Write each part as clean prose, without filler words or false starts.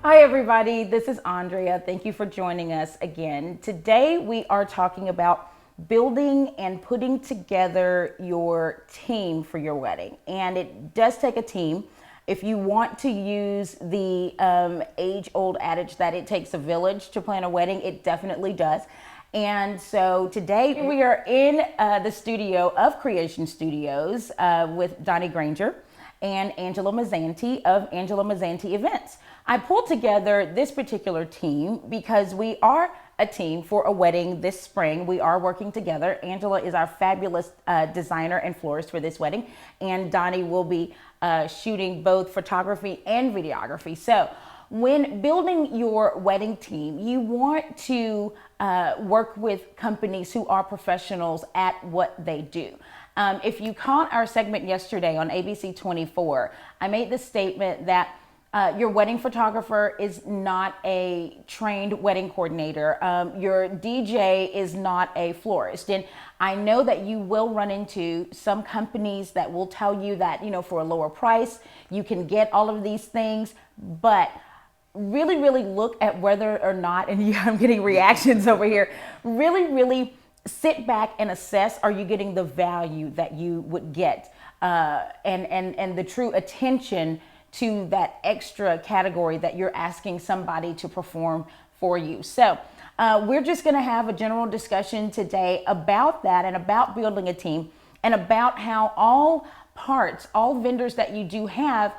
Hi everybody, this is Andrea. Thank you for joining us again. Today we are talking about building and putting together your team for your wedding. And it does take a team. If you want to use the age-old adage that it takes a village to plan a wedding, it definitely does. And so today we are in the studio of Creation Studios with Donnie Granger and Angela Mazzanti of Angela Mazzanti Events. I pulled together this particular team because we are a team for a wedding this spring. We are working together. Angela is our fabulous designer and florist for this wedding, and Donnie will be shooting both photography and videography. So when building your wedding team, you want to work with companies who are professionals at what they do. If you caught our segment yesterday on ABC 24, I made the statement that your wedding photographer is not a trained wedding coordinator. Your DJ is not a florist. And I know that you will run into some companies that will tell you that, for a lower price, you can get all of these things, but really look at whether or not, and yeah, I'm getting reactions over here, really sit back and assess, are you getting the value that you would get and the true attention to that extra category that you're asking somebody to perform for you. So we're just going to have a general discussion today about that and about building a team and about how all parts, all vendors that you do have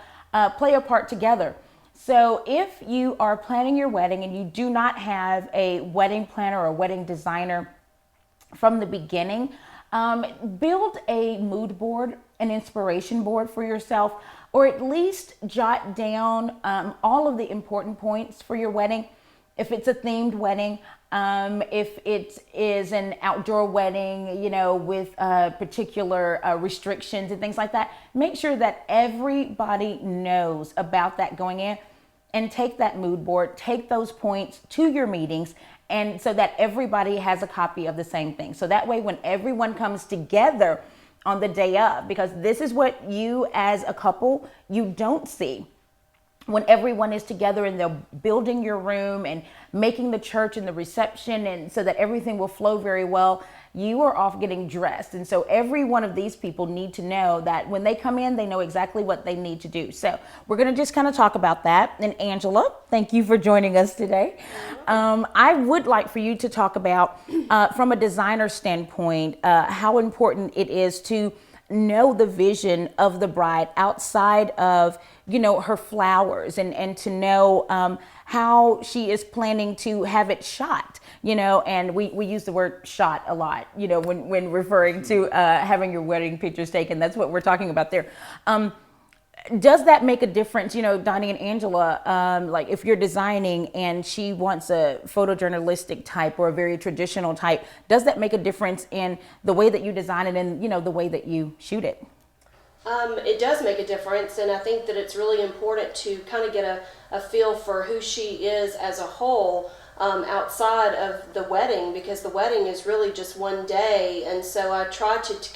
play a part together. So if you are planning your wedding and you do not have a wedding planner or a wedding designer from the beginning, build a mood board, an inspiration board for yourself, or at least jot down all of the important points for your wedding. If it's a themed wedding, if it is an outdoor wedding, with particular restrictions and things like that, make sure that everybody knows about that going in, and take that mood board, take those points to your meetings, and so that everybody has a copy of the same thing. So that way, when everyone comes together on the day of, because this is what you as a couple, you don't see. When everyone is together and they're building your room and making the church and the reception, and so that everything will flow very well, you are off getting dressed. And so every one of these people need to know that when they come in, they know exactly what they need to do. So we're going to just kind of talk about that. And Angela, thank you for joining us today. I would like for you to talk about, from a designer standpoint, how important it is to know the vision of the bride outside of, her flowers, and to know how she is planning to have it shot, and we use the word shot a lot, when referring to having your wedding pictures taken. That's what we're talking about there. Does that make a difference, Donnie and Angela, like if you're designing and she wants a photojournalistic type or a very traditional type, does that make a difference in the way that you design it and, the way that you shoot it? It does make a difference, and I think that it's really important to kind of get a feel for who she is as a whole outside of the wedding, because the wedding is really just one day. And so I try to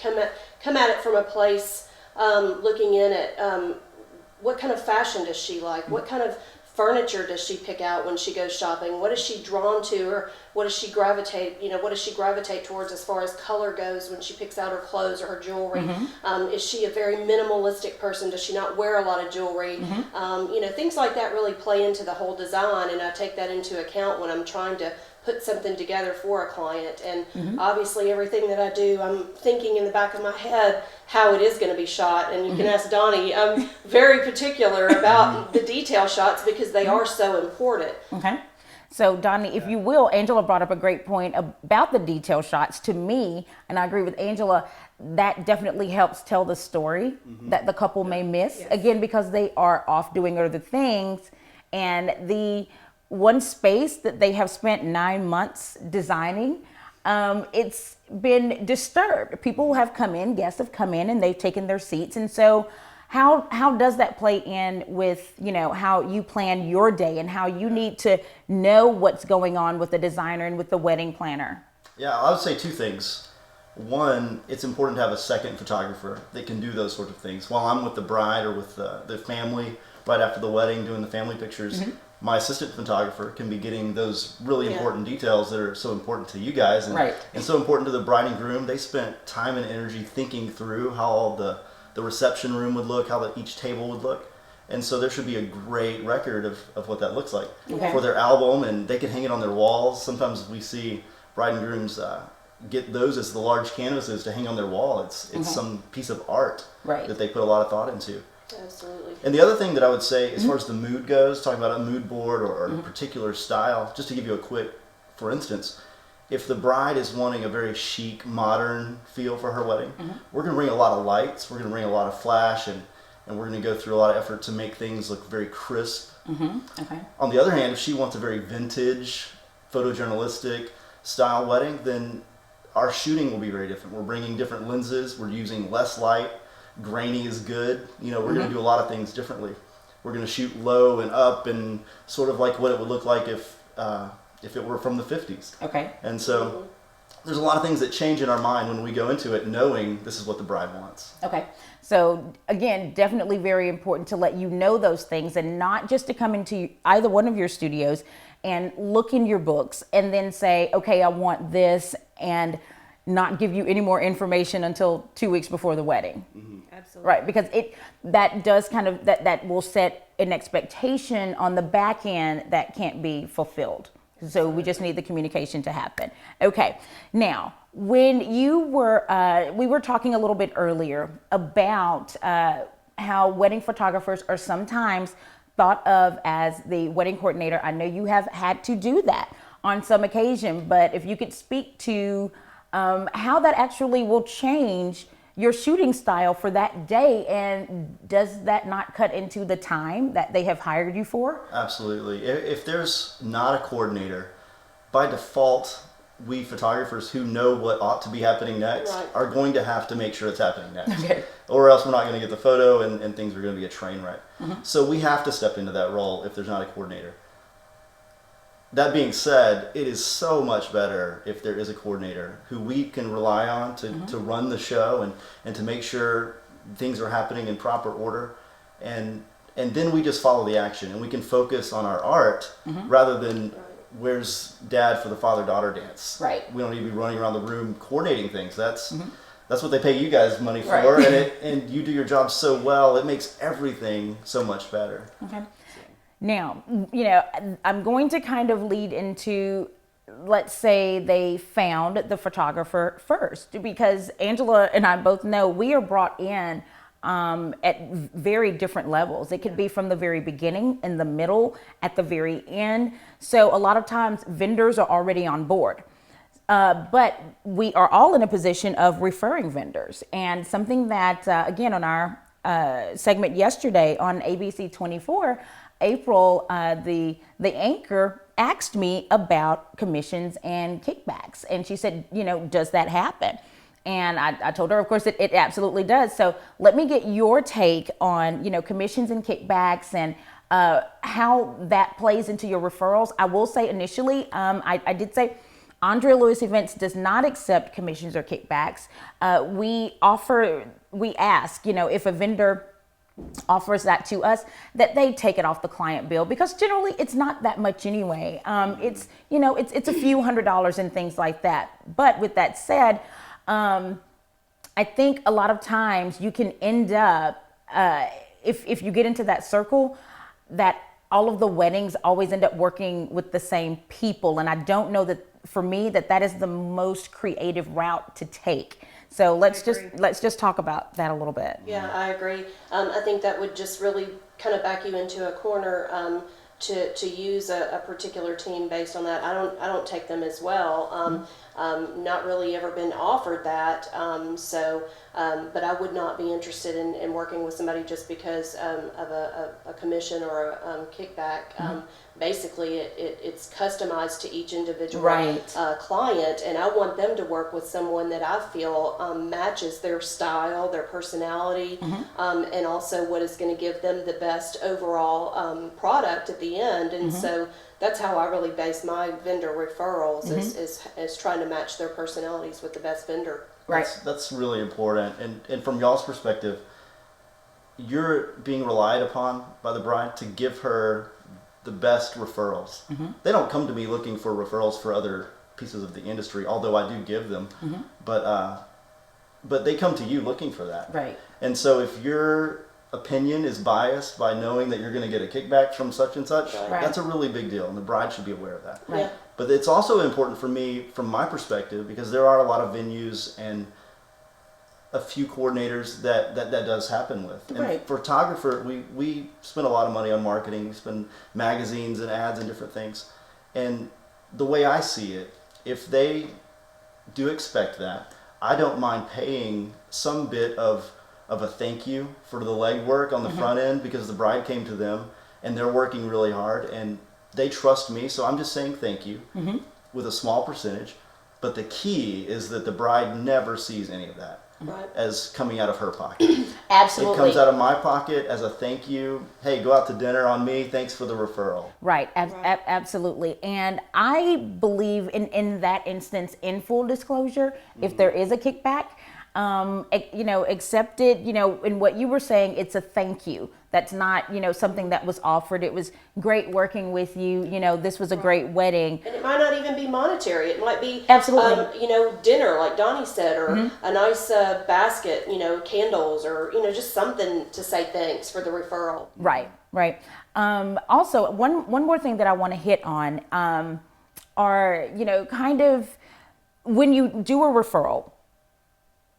come at it from a place looking in at what kind of fashion does she like, what kind of furniture does she pick out when she goes shopping, what is she drawn to, or what does she gravitate towards as far as color goes when she picks out her clothes or her jewelry. Is she a very minimalistic person? Does she not wear a lot of jewelry? Things like that really play into the whole design, and I take that into account when I'm trying to put something together for a client. And obviously everything that I do, I'm thinking in the back of my head how it is going to be shot. And you can ask Donnie, I'm very particular about the detail shots because they are so important. Okay. So Donnie, if you will, Angela brought up a great point about the detail shots. To me, and I agree with Angela, that definitely helps tell the story that the couple may miss. Yes. Again, because they are off doing other things, and the one space that they have spent 9 months designing, it's been disturbed. People have come in, guests have come in, and they've taken their seats. And so how does that play in with, how you plan your day and how you need to know what's going on with the designer and with the wedding planner? Yeah, I would say two things. One, it's important to have a second photographer that can do those sort of things. While I'm with the bride or with the family right after the wedding doing the family pictures, my assistant photographer can be getting those really Yeah. important details that are so important to you guys and, Right. and so important to the bride and groom. They spent time and energy thinking through how all the reception room would look, how each table would look. And so there should be a great record of what that looks like Okay. for their album, and they can hang it on their walls. Sometimes we see bride and grooms get those as the large canvases to hang on their wall. It's some piece of art Right. that they put a lot of thought into. Absolutely. And the other thing that I would say, as far as the mood goes, talking about a mood board or a particular style, just to give you a quick, for instance, if the bride is wanting a very chic, modern feel for her wedding, we're going to bring a lot of lights, we're going to bring a lot of flash, and we're going to go through a lot of effort to make things look very crisp. Okay. On the other hand, if she wants a very vintage, photojournalistic style wedding, then our shooting will be very different. We're bringing different lenses, we're using less light, grainy is good. We're going to do a lot of things differently. We're going to shoot low and up and sort of like what it would look like if it were from the 50s. Okay. And so there's a lot of things that change in our mind when we go into it knowing this is what the bride wants. Okay. So again, definitely very important to let you know those things and not just to come into either one of your studios and look in your books and then say, okay, I want this, and not give you any more information until 2 weeks before the wedding. Absolutely. Right, because that does kind of that will set an expectation on the back end that can't be fulfilled. So we just need the communication to happen. Okay, now when you were we were talking a little bit earlier about how wedding photographers are sometimes thought of as the wedding coordinator. I know you have had to do that on some occasion, but if you could speak to how that actually will change your shooting style for that day, and does that not cut into the time that they have hired you for? Absolutely. If there's not a coordinator, by default, we photographers who know what ought to be happening next Right. are going to have to make sure it's happening next. Okay. Or else we're not going to get the photo and things are going to be a train wreck. So we have to step into that role if there's not a coordinator. That being said, it is so much better if there is a coordinator who we can rely on to run the show and to make sure things are happening in proper order. And then we just follow the action and we can focus on our art rather than where's dad for the father-daughter dance. Right. We don't need to be running around the room coordinating things. That's what they pay you guys money for, Right. and you do your job so well, it makes everything so much better. Okay. Now, I'm going to kind of lead into, let's say they found the photographer first, because Angela and I both know we are brought in at very different levels. It could be from the very beginning, in the middle, at the very end. So a lot of times vendors are already on board. But we are all in a position of referring vendors. And something that, again, on our segment yesterday on ABC 24, April, the anchor asked me about commissions and kickbacks. And she said, does that happen? And I told her, of course, it absolutely does. So let me get your take on, commissions and kickbacks and how that plays into your referrals. I will say initially, I did say Andrea Lewis Events does not accept commissions or kickbacks. We ask, if a vendor offers that to us, that they take it off the client bill, because generally it's not that much anyway. It's a few $100s and things like that. But with that said, I think a lot of times you can end up, if you get into that circle, that all of the weddings always end up working with the same people. And I don't know that, for me, that is the most creative route to take. So let's just talk about that a little bit. Yeah, I agree. I think that would just really kind of back you into a corner to use a particular team based on that. I don't take them as well. Not really ever been offered that. But I would not be interested in working with somebody just because of a commission or a kickback. Basically, it's customized to each individual client, and I want them to work with someone that I feel matches their style, their personality, and also what is going to give them the best overall product at the end. And so that's how I really base my vendor referrals is trying to match their personalities with the best vendor. Right. That's really important. And from y'all's perspective, you're being relied upon by the bride to give her the best referrals. They don't come to me looking for referrals for other pieces of the industry, although I do give them. But they come to you looking for that. Right. And so if your opinion is biased by knowing that you're going to get a kickback from such and such, Right. that's a really big deal, and the bride should be aware of that. Right. Yeah. But it's also important for me, from my perspective, because there are a lot of venues and a few coordinators that does happen with. And Right. photographer, we spend a lot of money on marketing. We spend magazines and ads and different things. And the way I see it, if they do expect that, I don't mind paying some bit of a thank you for the legwork on the front end, because the bride came to them and they're working really hard and they trust me. So I'm just saying thank you with a small percentage. But the key is that the bride never sees any of that Right. as coming out of her pocket. Absolutely. It comes out of my pocket as a thank you. Hey, go out to dinner on me. Thanks for the referral. Right, absolutely. And I believe in that instance, in full disclosure, if there is a kickback, accept it, in what you were saying, it's a thank you. That's not, something that was offered. It was great working with you. This was a great wedding. And it might not even be monetary. It might be, Absolutely. dinner, like Donnie said, or a nice basket, candles, or, just something to say thanks for the referral. Right, right. Also, one more thing that I want to hit on are, kind of when you do a referral,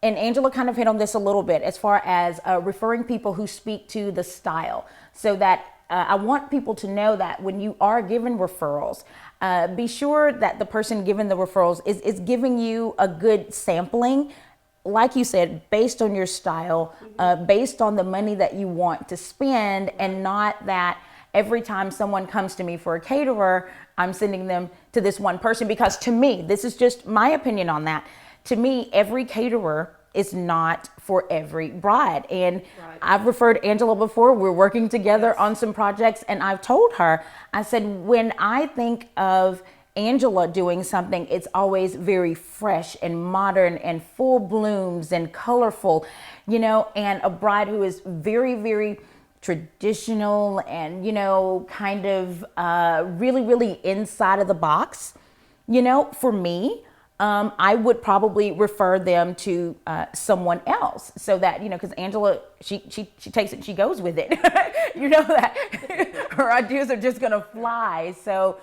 and Angela kind of hit on this a little bit as far as referring people who speak to the style, so that I want people to know that when you are given referrals, be sure that the person giving the referrals is giving you a good sampling, like you said, based on your style, based on the money that you want to spend, and not that every time someone comes to me for a caterer, I'm sending them to this one person. Because to me, this is just my opinion on that. To me, every caterer is not for every bride. And Right. I've referred Angela before. We're working together on some projects, and I've told her, I said, when I think of Angela doing something, it's always very fresh and modern and full blooms and colorful, and a bride who is very, very traditional and, kind of really, really inside of the box. For me, I would probably refer them to someone else, so that, because Angela, she takes it, she goes with it. That her ideas are just gonna fly. So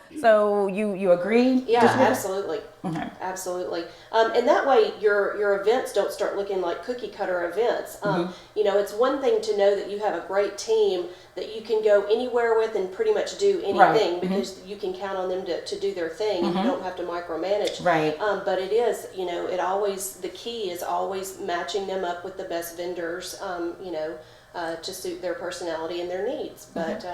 you agree? Yeah, Just with it? absolutely. Okay. Absolutely. And that way your events don't start looking like cookie cutter events. It's one thing to know that you have a great team that you can go anywhere with and pretty much do anything, Right. because you can count on them to do their thing, and you don't have to micromanage. Right. But it is, the key is always matching them up with the best vendors, to suit their personality and their needs. But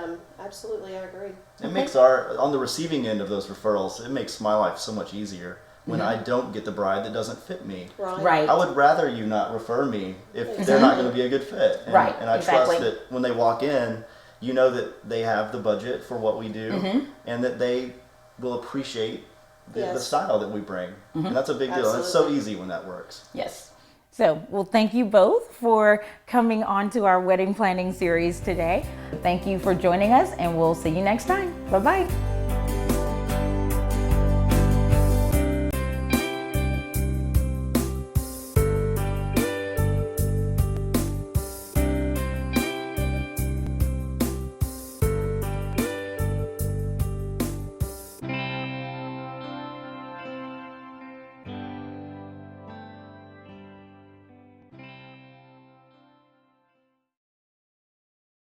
absolutely, I agree. It makes on the receiving end of those referrals, it makes my life so much easier when I don't get the bride that doesn't fit me. Right. I would rather you not refer me if they're not going to be a good fit. And, Right, and I exactly. trust that when they walk in, that they have the budget for what we do, and that they will appreciate the Yes. style that we bring. And that's a big deal. And it's so Absolutely. easy when that works. Yes. So, well, thank you both for coming on to our wedding planning series today. Thank you for joining us, and we'll see you next time. Bye-bye.